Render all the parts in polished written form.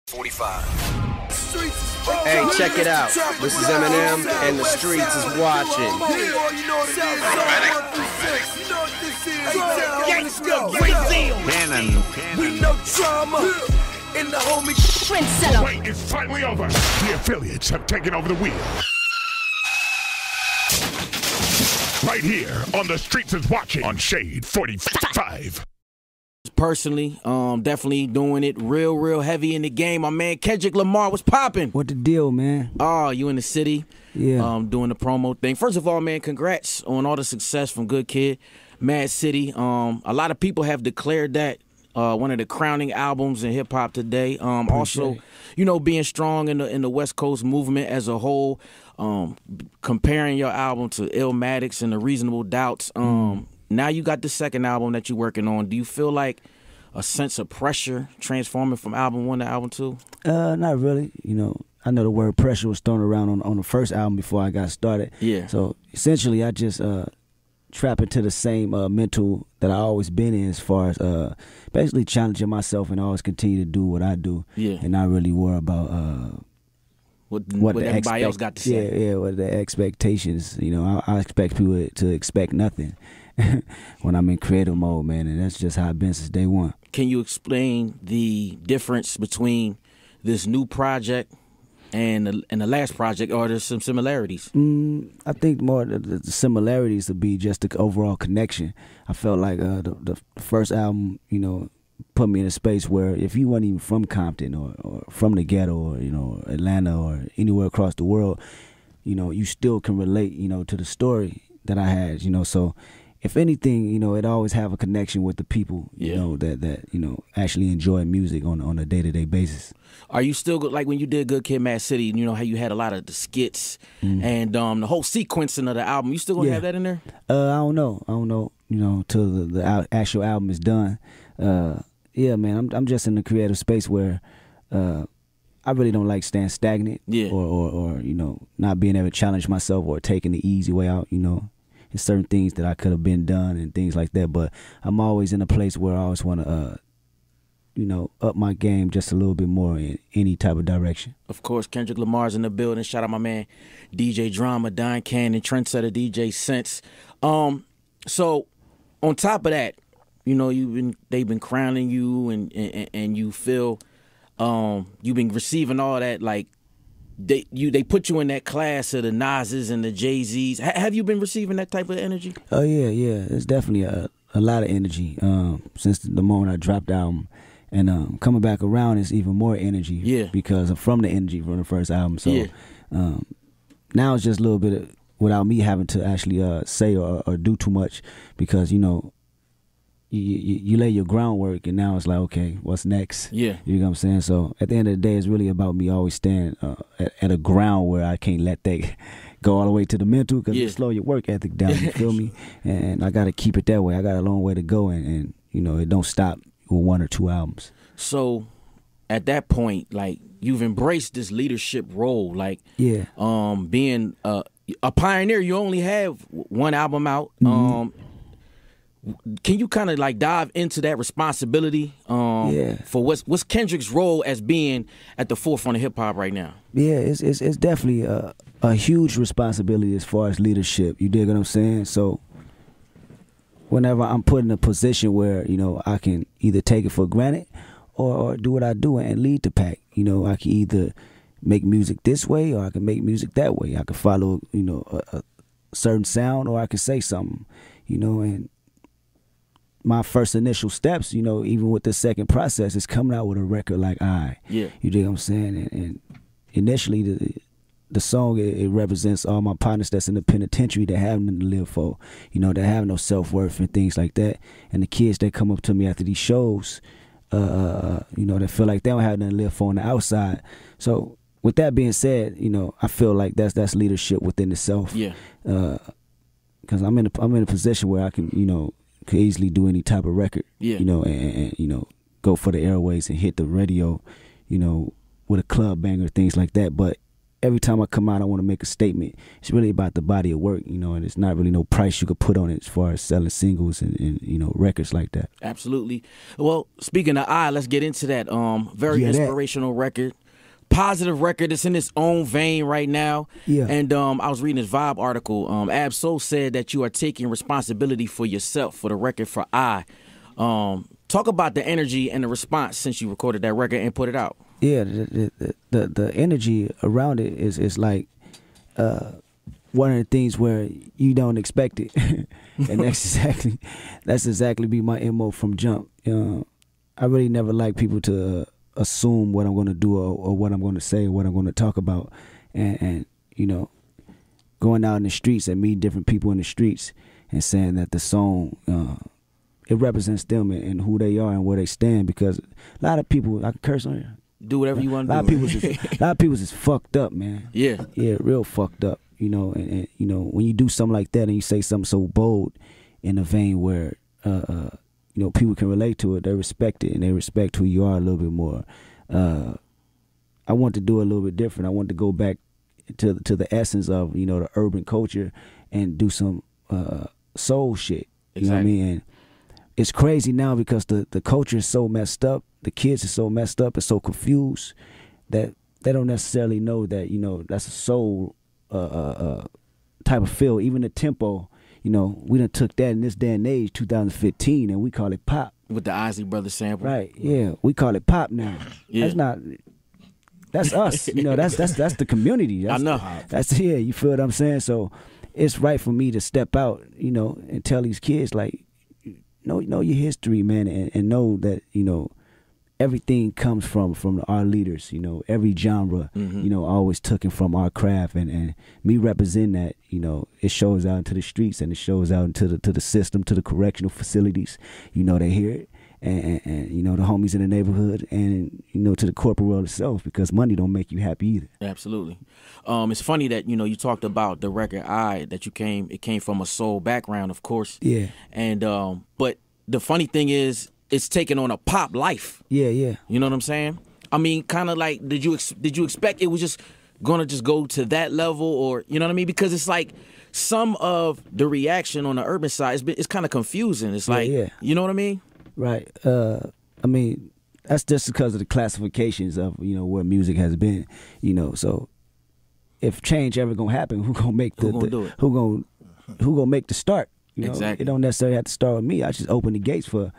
45. Hey, check it out. This is Eminem, and the streets is watching. GANGSTA GRILLZ. We know drama. In the homie The wait is finally over. The affiliates have taken over the wheel. Right here on The Streets is Watching on Shade 45. Personally, definitely doing it real heavy in the game. My man Kendrick Lamar was popping. What the deal, man? Oh, you in the city? Yeah. Doing the promo thing. First of all, man, congrats on all the success from Good Kid, Maad City. A lot of people have declared that one of the crowning albums in hip hop today. Also, you know, being strong in the West Coast movement as a whole. Comparing your album to Illmatic's and the Reasonable Doubts. Now you got the second album that you're working on. Do you feel like a sense of pressure transforming from album 1 to album 2? Not really. You know, I know the word pressure was thrown around on the first album before I got started. Yeah. So essentially, I just trap into the same mental that I always been in, as far as basically challenging myself and always continue to do what I do. Yeah. And not really worry about what everybody else got to say. Yeah, what the expectations. You know, I expect people to expect nothing when I'm in creative mode, man, and that's just how it's been since day one. Can you explain the difference between this new project and the last project, or there's some similarities? I think more the similarities would be just the overall connection. I felt like the first album, you know, put me in a space where if you weren't even from Compton or from the ghetto or, you know, Atlanta or anywhere across the world, you know, you still can relate, you know, to the story that I had, you know. So if anything, you know, it always have a connection with the people, you know, that you know, actually enjoy music on a day-to-day basis. Are you still, like when you did Good Kid, Maad City, you know how you had a lot of the skits and the whole sequencing of the album, you still gonna have that in there? I don't know, you know, till the actual album is done. Yeah, man, I'm just in the creative space where I really don't like staying stagnant or you know, not being able to challenge myself or taking the easy way out, you know. There's certain things that I could have been done and things like that, but I'm always in a place where I always want to, you know, up my game just a little bit more in any type of direction. Of course, Kendrick Lamar's in the building. Shout out my man DJ Drama, Don Cannon, trendsetter DJ Sense. So on top of that, you know, they've been crowning you and you feel you've been receiving all that, like they put you in that class of the Nas's and the Jay-Z's. Have you been receiving that type of energy? Oh yeah. It's definitely a lot of energy since the moment I dropped the album, and coming back around is even more energy. Yeah, because from the energy from the first album. So now it's just a little bit of, without me having to actually say or do too much, because you know. You lay your groundwork, and now it's like, okay, what's next? Yeah, you know what I'm saying. So at the end of the day, it's really about me always staying at a ground where I can't let that go all the way to the mental, because it slow your work ethic down. You feel me? And I got to keep it that way. I got a long way to go, and you know, it don't stop with 1 or 2 albums. So at that point, like, you've embraced this leadership role, like being a pioneer. You only have 1 album out. Can you kind of like dive into that responsibility for what's Kendrick's role as being at the forefront of hip hop right now? Yeah, it's definitely a huge responsibility as far as leadership. You dig what I'm saying? So whenever I'm put in a position where, you know, I can either take it for granted or do what I do and lead the pack. You know, I can either make music this way or I can make music that way. I can follow, you know, a certain sound, or I can say something, you know. And my first initial steps, you know, even with the second process, is coming out with a record like you dig what I'm saying? And initially the song, it represents all my partners that's in the penitentiary that have nothing to live for, you know, that have no self-worth and things like that. And the kids that come up to me after these shows, you know, that feel like they don't have nothing to live for on the outside. So with that being said, you know, I feel like that's leadership within itself. Yeah. Because I'm in a position where I can, you know, could easily do any type of record, you know, and you know, go for the airways and hit the radio, you know, with a club banger, things like that. But every time I come out, I want to make a statement. It's really about the body of work, and it's not really no price you could put on it as far as selling singles and records like that. Absolutely. Well, speaking of let's get into that. Very inspirational record. Positive record. It's in its own vein right now. Yeah. And I was reading this Vibe article. Ab-Soul said that you are taking responsibility for yourself for the record for Talk about the energy and the response since you recorded that record and put it out. Yeah, the energy around it is like one of the things where you don't expect it, and that's exactly be my MO from jump. I really never like people to assume what I'm going to do or what I'm going to say or what I'm going to talk about, and going out in the streets and meeting different people in the streets and saying that the song it represents them and who they are and where they stand, because a lot of people, I can curse on here. Do whatever you want to do. A lot of people is fucked up, man. Yeah, real fucked up. And when you do something like that and you say something so bold in a vein where people can relate to it, they respect it and they respect who you are a little bit more. I want to do it a little bit different. I want to go back to the essence of the urban culture and do some soul shit. You know what I mean? And it's crazy now because the culture is so messed up. The kids are so messed up and so confused that they don't necessarily know that, that's a soul type of feel. Even the tempo, we done took that in this day and age, 2015, and we call it pop. With the Isley Brothers sample. Right, yeah. We call it pop now. Yeah. That's us. That's the community. I know. You feel what I'm saying? So it's right for me to step out, and tell these kids, like, know your history, man, and know that, everything comes from our leaders, every genre, always took it from our craft, and me represent that, it shows out into the streets and it shows out into the system, to the correctional facilities, they hear it, and the homies in the neighborhood, and to the corporate world itself, because money don't make you happy either. Absolutely. It's funny that you talked about the record that it came from a soul background, of course. Yeah. And but the funny thing is, it's taken on a pop life. Yeah. You know what I'm saying? I mean, kind of like, did you expect it was just gonna just go to that level, or you know what I mean? Because it's like some of the reaction on the urban side it's kind of confusing. It's like, you know what I mean? Right. I mean, that's just because of the classifications of where music has been. So if change ever gonna happen, who gonna make who gonna make the start? Exactly. It don't necessarily have to start with me. I just open the gates for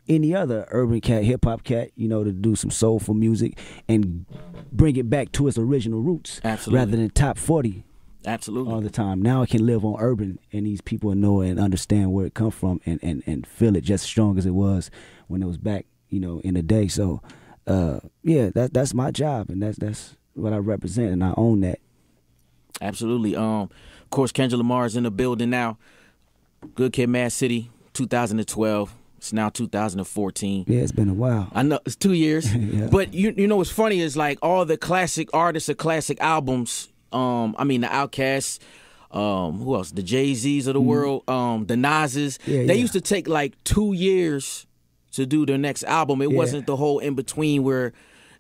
any other urban cat, hip hop cat, to do some soulful music and bring it back to its original roots. Absolutely. Rather than top 40. Absolutely. All the time. Now it can live on urban, and these people know and understand where it comes from and feel it just as strong as it was when it was back, in the day. So that's my job, and that's what I represent, and I own that. Absolutely. Of course, Kendrick Lamar is in the building now. Good Kid, Maad City, 2012. It's now 2014. Yeah, it's been a while. I know, it's 2 years. Yeah. But you know what's funny is, like, all the classic artists or classic albums, the Outkast, who else? The Jay-Z's of the world, the Nas's. They used to take like 2 years to do their next album. It wasn't the whole in-between where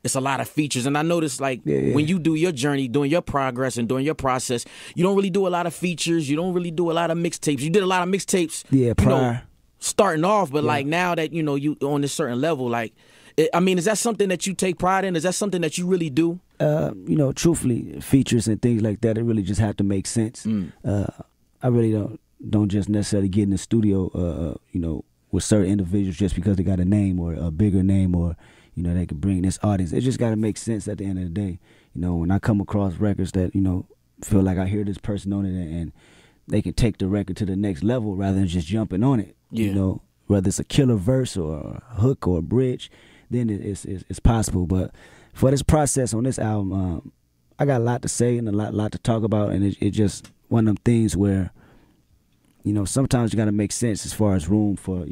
it's a lot of features. And I noticed, like, when you do your journey, doing your progress and doing your process, you don't really do a lot of features. You don't really do a lot of mixtapes. You did a lot of mixtapes, prior. Starting off. But, like, now that, you on this certain level, like, is that something that you take pride in? Is that something that you really do? Truthfully, features and things like that, it really just have to make sense. I really don't just necessarily get in the studio, with certain individuals just because they got a name or a bigger name, or they can bring this audience. It just got to make sense at the end of the day. When I come across records that feel like I hear this person on it and they can take the record to the next level rather than just jumping on it. Whether it's a killer verse or a hook or a bridge, then it's possible. But for this process on this album, I got a lot to say and a lot to talk about, and it's just one of them things where sometimes you got to make sense as far as room for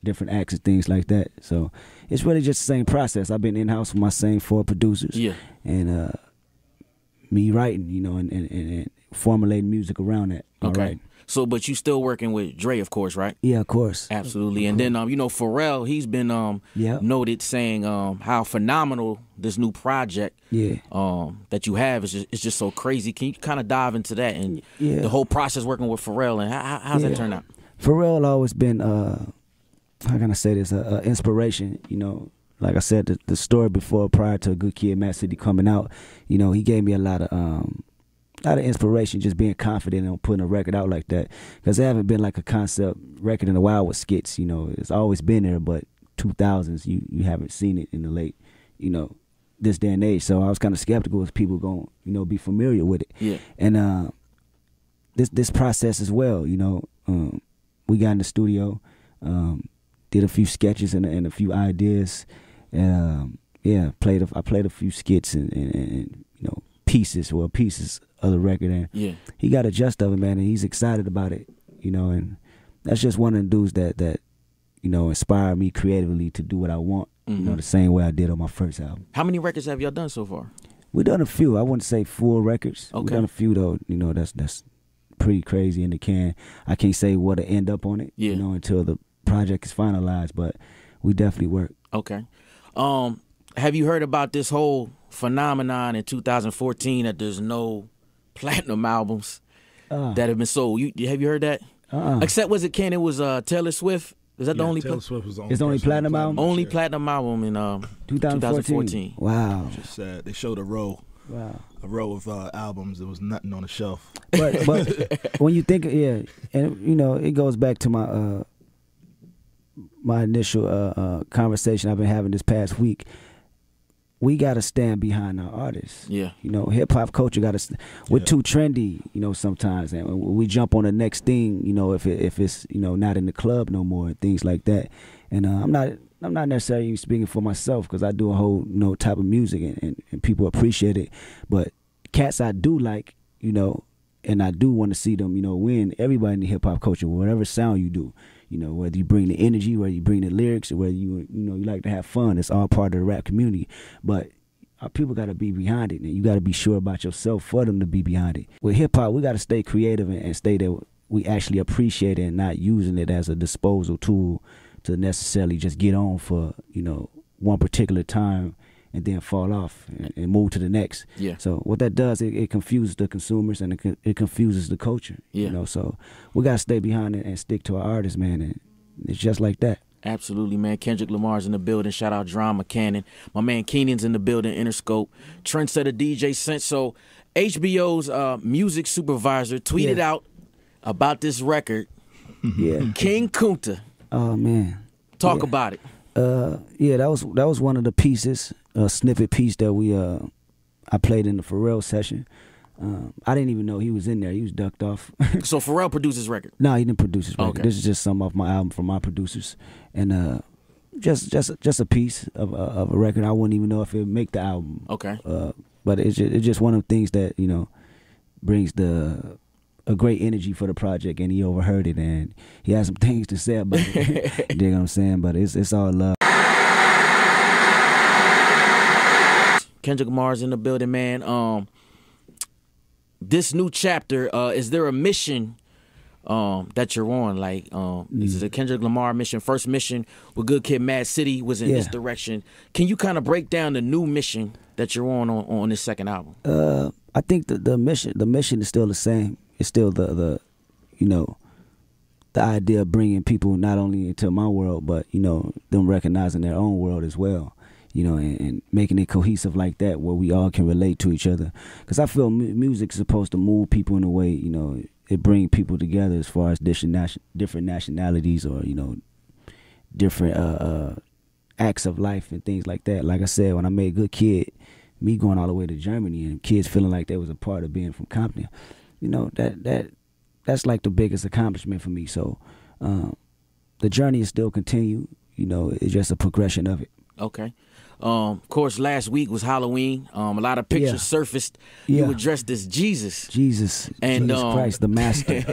different acts and things like that. So it's really just the same process. I've been in-house with my same 4 producers, and me writing, and formulating music around that. Okay. So, but you still working with Dre, of course, right? Yeah, of course. Absolutely. And then, you know, Pharrell, he's been noted saying how phenomenal this new project that you have is just so crazy. Can you kind of dive into that and the whole process working with Pharrell and how's that turn out? Pharrell always been, how can I say this, inspiration, you know. Like I said, the story before, prior to Good Kid, M.A.A.D City coming out, you know, he gave me a lot of inspiration, just being confident on putting a record out like that. Because there haven't been like a concept record in a while with skits, you know. It's always been there, but 2000s, you haven't seen it in the late, you know, this day and age. So I was kind of skeptical if people going to, you know, be familiar with it. Yeah. And this process as well, you know, we got in the studio, did a few sketches and a few ideas. I played a few skits and you know, pieces of the record, and he got a gist of it, man, and he's excited about it, you know, and that's just one of the dudes that you know, inspired me creatively to do what I want, you know, the same way I did on my first album. How many records have y'all done so far? We done a few. I wouldn't say full records. Okay. We done a few though, you know, that's pretty crazy in the can. I can't say what'll end up on it, you know, until the project is finalized, but we definitely work. Okay. Have you heard about this whole phenomenon in 2014 that there's no platinum albums that have been sold? Have you heard that? Except, was it Ken? It was Taylor Swift. Is that the only? Taylor Swift was the only. It's the only platinum album. Only platinum album in 2014. Wow. Just sad. They showed a row. Wow. A row of albums. There was nothing on the shelf. But when you think, and you know, it goes back to my initial conversation I've been having this past week. We gotta stand behind our artists. Yeah, you know, hip hop culture we're too trendy, you know, sometimes, and we jump on the next thing, you know, if it's, you know, not in the club no more and things like that. And I'm not necessarily speaking for myself, because I do a whole, you know, type of music and people appreciate it. But cats I do like, you know, and I do want to see them, you know, win. Everybody in the hip hop culture, whatever sound you do. You know, whether you bring the energy, whether you bring the lyrics, or whether you like to have fun, it's all part of the rap community. But our people got to be behind it, and you got to be sure about yourself for them to be behind it. With hip hop, we got to stay creative and stay that we actually appreciate it and not using it as a disposal tool to necessarily just get on for, you know, one particular time and then fall off and move to the next. Yeah. So what that does, it confuses the consumers, and it confuses the culture. Yeah. You know, so we gotta stay behind it and stick to our artists, man. And it's just like that. Absolutely, man. Kendrick Lamar's in the building. Shout out Drama Cannon. My man Keenan's in the building. Interscope. Trendsetter DJ Sense. So HBO's music supervisor tweeted out about this record. Yeah. King Kunta. Oh man. Talk about it. That was one of the pieces, a snippet piece that I played in the Pharrell session. I didn't even know he was in there. He was ducked off. So Pharrell produced his record? No, he didn't produce his record. Okay. This is just some off my album from my producers, and just a piece of a record. I wouldn't even know if it would make the album. Okay. But it's just one of the things that, you know, brings a great energy for the project, and he overheard it, and he has some things to say about it. You dig what I'm saying? But it's all love. Kendrick Lamar's in the building, man. This new chapter, is there a mission that you're on? Like, is it a Kendrick Lamar mission? First mission with Good Kid, M.A.A.D City was in this direction. Can you kind of break down the new mission that you're on this second album? I think the mission is still the same. It's still the you know, the idea of bringing people not only into my world, but, you know, them recognizing their own world as well. You know, and making it cohesive like that, where we all can relate to each other. Because I feel music is supposed to move people in a way, you know, it brings people together as far as different nationalities, or, you know, different acts of life and things like that. Like I said, when I made Good Kid, me going all the way to Germany and kids feeling like they was a part of being from Compton, you know, that's like the biggest accomplishment for me. So the journey is still continued. You know, it's just a progression of it. Okay. Of course, last week was Halloween. A lot of pictures surfaced. You were dressed as Jesus. Jesus Christ, the master.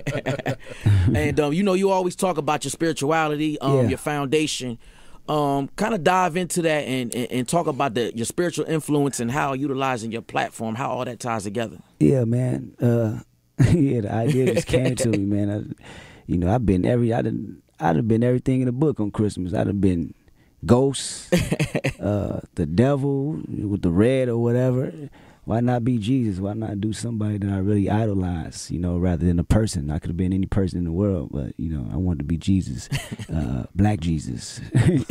And you know, you always talk about your spirituality, your foundation. Kind of dive into that and talk about your spiritual influence and how utilizing your platform, how all that ties together. Yeah, man. Yeah, the idea just came to me, man. I've been I'd have been everything in the book on Christmas. I'd have been ghosts, the devil with the red or whatever. Why not be Jesus? Why not do somebody that I really idolize, rather than a person? I could have been any person in the world, but, I wanted to be Jesus, black Jesus. You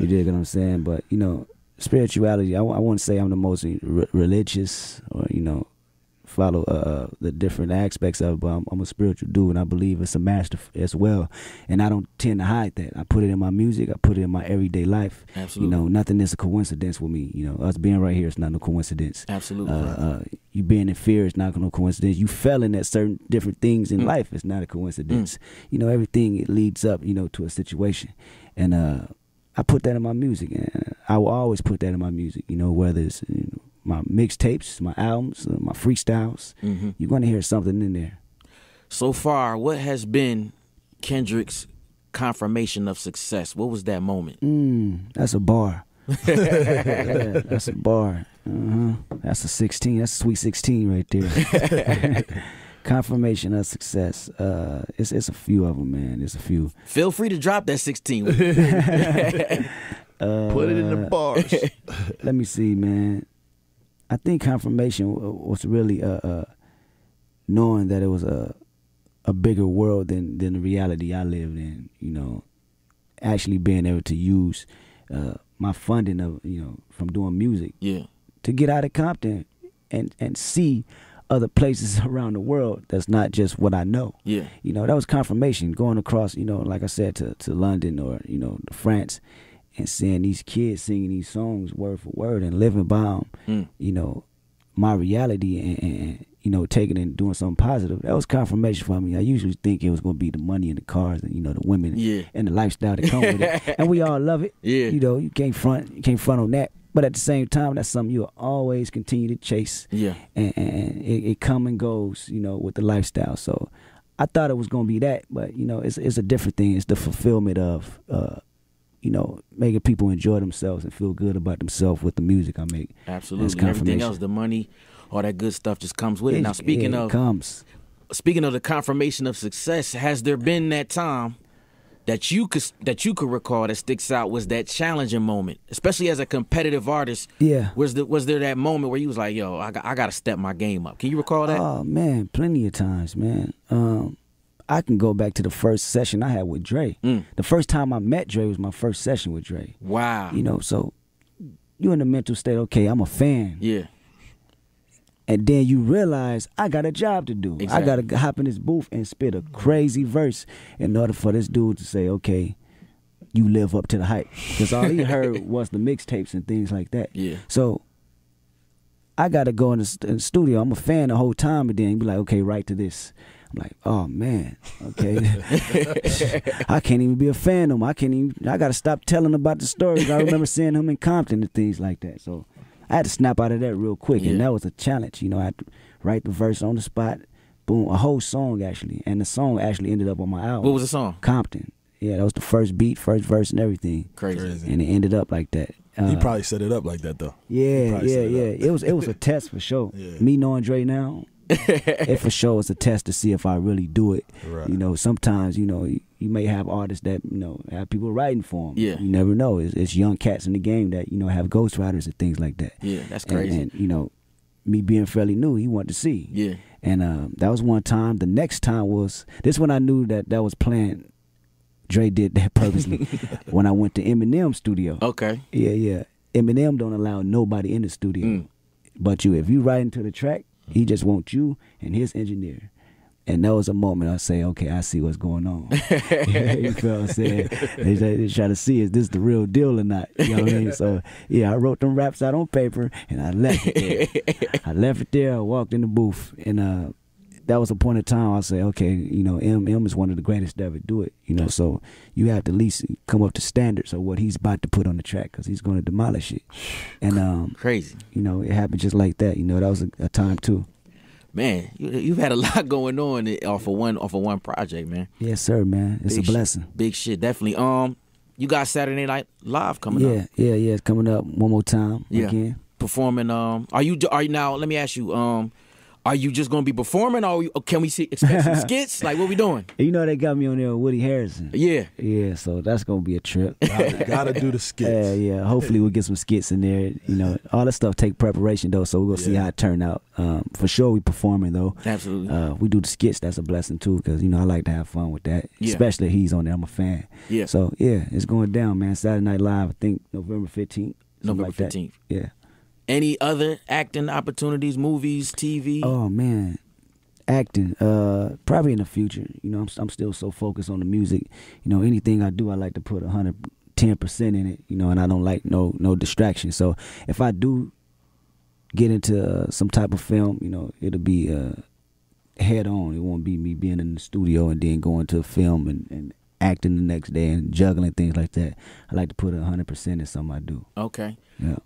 dig what I'm saying? But, spirituality, I wouldn't say I'm the most religious or, follow the different aspects of it, but I'm a spiritual dude, and I believe it's a master as well, and I don't tend to hide that. I put it in my music, I put it in my everyday life. Absolutely. Nothing is a coincidence with me. Us being right here is not no coincidence. Absolutely. You being in fear is not no coincidence. You failing at certain different things in life is not a coincidence. Everything, it leads up, to a situation, and I put that in my music, and I will always put that in my music, whether it's my mixtapes, my albums, my freestyles. You're going to hear something in there. So far, what has been Kendrick's confirmation of success? What was that moment? That's a bar. Yeah, that's a bar. That's a 16. That's a sweet 16 right there. Confirmation of success. It's a few of them, man. It's a few. Feel free to drop that 16. Put it in the bars. Let me see, man. I think confirmation was really knowing that it was a bigger world than the reality I lived in. Actually being able to use my funding of from doing music, to get out of Compton and see other places around the world that's not just what I know. That was confirmation. Going across, like I said, to London or to France, and seeing these kids singing these songs word for word and living by them, my reality and taking it and doing something positive, that was confirmation for me. I usually think it was going to be the money and the cars and, the women and the lifestyle that come with it. And we all love it. You can't front on that. But at the same time, that's something you'll always continue to chase. And it come and goes, with the lifestyle. So I thought it was going to be that, but, it's a different thing. It's the fulfillment of, making people enjoy themselves and feel good about themselves with the music I make. Absolutely. Everything else, the money, all that good stuff just comes with it. Now, speaking of the confirmation of success, has there been that time that you could recall that sticks out was that challenging moment, especially as a competitive artist? Was there that moment where you was like, yo, I got to step my game up? Can you recall that? Oh man, plenty of times, man. I can go back to the first session I had with Dre. The first time I met Dre was my first session with Dre. Wow. So you in the mental state, okay, I'm a fan. And then you realize I got a job to do. Exactly. I got to hop in this booth and spit a crazy verse in order for this dude to say, okay, you live up to the hype. Because all he heard was the mixtapes and things like that. So I got to go in the studio. I'm a fan the whole time, and then be like, okay, write to this. I'm like, oh man, okay. I can't even be a fan of him. I got to stop telling about the stories. I remember seeing him in Compton and things like that. So I had to snap out of that real quick, and that was a challenge. I had to write the verse on the spot, boom, a whole song actually, and the song actually ended up on my album. What was the song? Compton. Yeah, that was the first beat, first verse, and everything. Crazy. And it ended up like that. He probably set it up like that though. Yeah. It was a test for sure. Me knowing Dre now, it for sure is a test to see if I really do it. Right. Sometimes you may have artists that have people writing for them. You never know. It's young cats in the game that have ghostwriters and things like that. That's crazy. And me being fairly new, he wanted to see. And that was one time. The next time was this when I knew that was planned. Dre did that purposely. When I went to Eminem's studio. Okay. Yeah. Eminem don't allow nobody in the studio but you. If you write into the track, he just wants you and his engineer. And that was a moment I say, okay, I see what's going on. You feel what I'm saying? They try to see, is this the real deal or not? You know what I mean? So, I wrote them raps out on paper, and I left it there. I walked in the booth, and that was a point of time I say, okay, M is one of the greatest to ever do it. So you have to at least come up to standards of what he's about to put on the track, because he's going to demolish it. And crazy. It happened just like that. That was a time too. Man, you've had a lot going on off of one project, man. Yes, sir, man. It's big a blessing. Big shit, definitely. You got Saturday Night Live coming up. Yeah. It's coming up one more time again. Performing. Are you now? Let me ask you. Are you just gonna be performing, or can we expect some skits? Like, what we doing? You know they got me on there with Woody Harrison. Yeah. Yeah, so that's gonna be a trip. Gotta do the skits. Yeah. Hopefully we'll get some skits in there. You know, all that stuff take preparation though, so we're gonna see how it turn out. For sure we performing though. Absolutely. We do the skits, that's a blessing too, because you know I like to have fun with that. Yeah. Especially if he's on there, I'm a fan. Yeah. So yeah, it's going down, man. Saturday Night Live, I think November 15th. November like 15th. That. Yeah. Any other acting opportunities, movies, TV? Oh man, acting. Probably in the future. You know, I'm still so focused on the music. You know, anything I do, I like to put 110% in it. You know, and I don't like no distraction. So if I do get into some type of film, you know, it'll be head on. It won't be me being in the studio and then going to a film and acting the next day and juggling things like that. I like to put 100% in something I do. Okay. Yeah.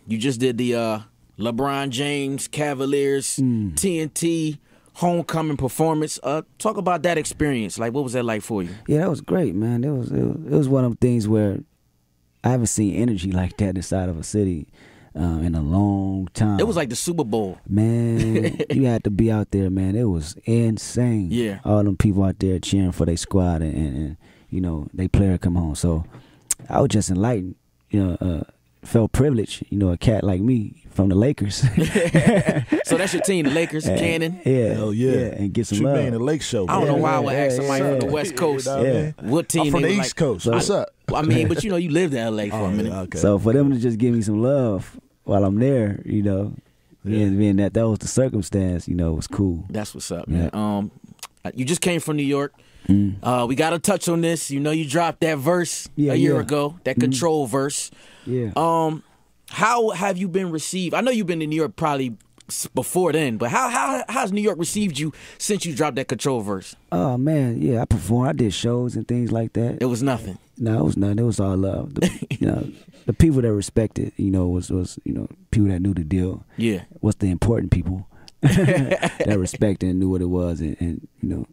You just did the LeBron James Cavaliers TNT homecoming performance. Talk about that experience. Like, what was that like for you? Yeah, that was great, man. It was one of them things where I haven't seen energy like that inside of a city in a long time. It was like the Super Bowl. Man, you had to be out there, man. It was insane. Yeah. All them people out there cheering for their squad and you know, they player come home. So I was just enlightened, you know, felt privileged, you know, a cat like me from the Lakers. So that's your team, the Lakers, Cannon. Yeah. Hell yeah. And get some Shoot love. me in the Lake Show. I don't know why I would Yeah, ask somebody yeah, from the yeah. West Coast. You know what I mean? What team I'm from they the would East like. Coast. What's up? I mean, but you know, you lived in LA for a minute. Okay. So for them to just give me some love while I'm there, you know, being that was the circumstance, you know, was cool. That's what's up, Yeah. man. You just came from New York. We got to touch on this. You know, you dropped that verse a year ago, that Control verse. Yeah. How have you been received? I know you've been in New York probably before then, but how's New York received you since you dropped that Control verse? Oh man, yeah, I performed. I did shows and things like that. It was nothing. No, it was nothing. It was all love. You know, the people that respected, you know, was you know, people that knew the deal. Yeah. What's the important people that respected and knew what it was, and you know,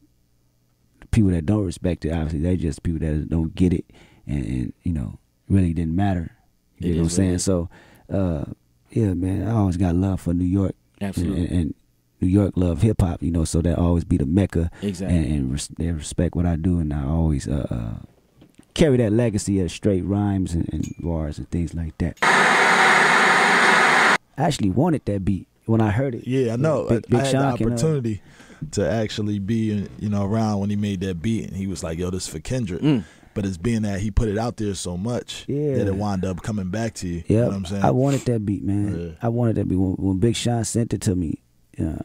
the people that don't respect it, obviously, they just people that don't get it, and you know, really didn't matter. You know what I'm saying? So, yeah, man, I always got love for New York. Absolutely. And New York love hip hop, you know, so that always be the mecca. Exactly. And they respect what I do, and I always carry that legacy of straight rhymes and bars and things like that. I actually wanted that beat when I heard it. Yeah, I know. Big I had Sean the opportunity to actually be, you know, around when he made that beat, and he was like, "Yo, this is for Kendrick." But it's being that he put it out there so much that it wound up coming back to you. You know what I'm saying? I wanted that beat, man. Yeah. I wanted that beat. When Big Sean sent it to me,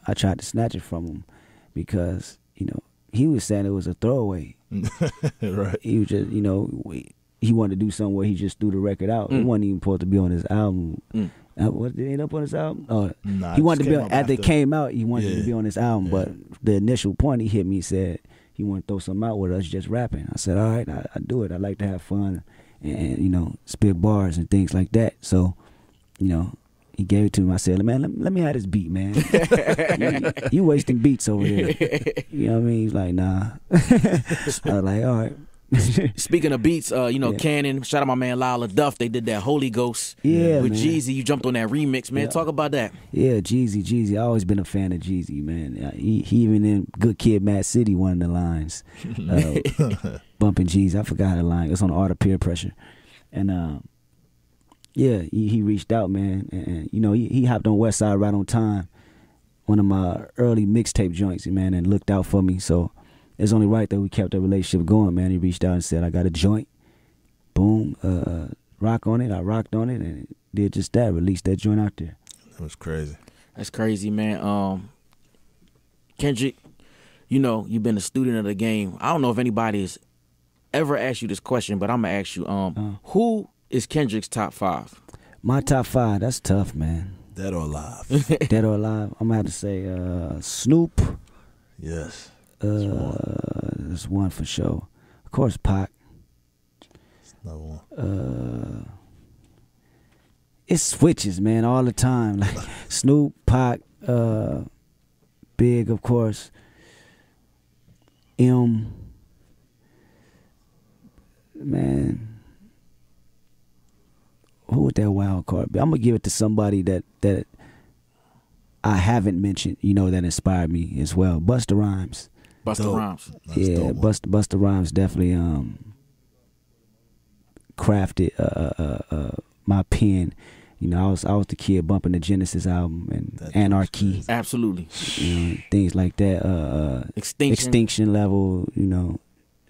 I tried to snatch it from him because, you know, he was saying it was a throwaway. Right. He was just, you know, he wanted to do something where he just threw the record out. It wasn't even supposed to be on his album. What did it end up on his album? Oh, Nah, he wanted it to be came on, up after it after. came out. He wanted to be on his album, but the initial point he hit me said he wanted to throw something out with us just rapping. I said, all right, I do it. I like to have fun and you know, spit bars and things like that. So, you know, he gave it to me. I said, man, let me have this beat, man. you wasting beats over there. You know what I mean? He's like, nah. I was like, all right. Speaking of beats, you know, Cannon, shout out my man Lyle Duff. They did that Holy Ghost with man. Jeezy. You jumped on that remix, man. Talk about that. Yeah, Jeezy. I always been a fan of Jeezy, man. He even in Good Kid, Maad City, one of the lines. Bumping Jeezy. I forgot the line. It's on the Art of Peer Pressure. And yeah, he reached out, man. And you know, he hopped on West Side right on time. One of my early mixtape joints, man, and looked out for me. So it's only right that we kept that relationship going, man. He reached out and said, I got a joint. Boom. Rock on it. I rocked on it and did just that. Released that joint out there. That was crazy. That's crazy, man. Kendrick, you know, you've been a student of the game. I don't know if anybody has ever asked you this question, but I'm going to ask you, who is Kendrick's top 5? My top 5, that's tough, man. Dead or alive? Dead or alive? I'm going to have to say Snoop. Yes. There's one for sure. Of course, Pac. Another one. It switches, man, all the time. Like Snoop, Pac, Big, of course. M. Man, who would that wild card be? I'm gonna give it to somebody that I haven't mentioned, you know, that inspired me as well. Busta Rhymes. Busta Rhymes. Yeah, Busta Rhymes definitely crafted my pen. You know, I was the kid bumping the Genesis album and Anarchy. Absolutely. You know, things like that. Extinction Level. You know,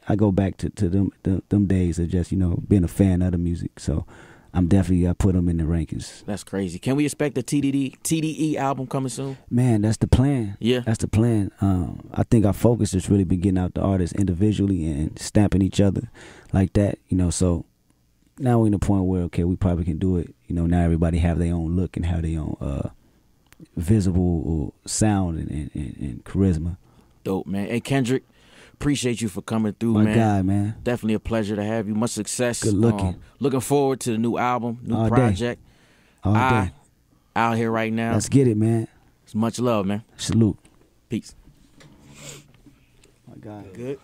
I go back to them days of just, you know, being a fan of the music. So I'm definitely, I put them in the rankings. That's crazy. Can we expect the TDE album coming soon? Man, that's the plan. Yeah. That's the plan. I think our focus has really been getting out the artists individually and stamping each other like that, you know. So now we're in a point where, okay, we probably can do it. You know, now everybody have their own look and have their own visible sound and charisma. Dope, man. Hey, Kendrick, appreciate you for coming through, My man. guy, man. Definitely a pleasure to have you. Much success. Good looking. Looking forward to the new album, new All project. All day. Out here right now. Let's get it, man. It's much love, man. Salute. Peace. My God. Good.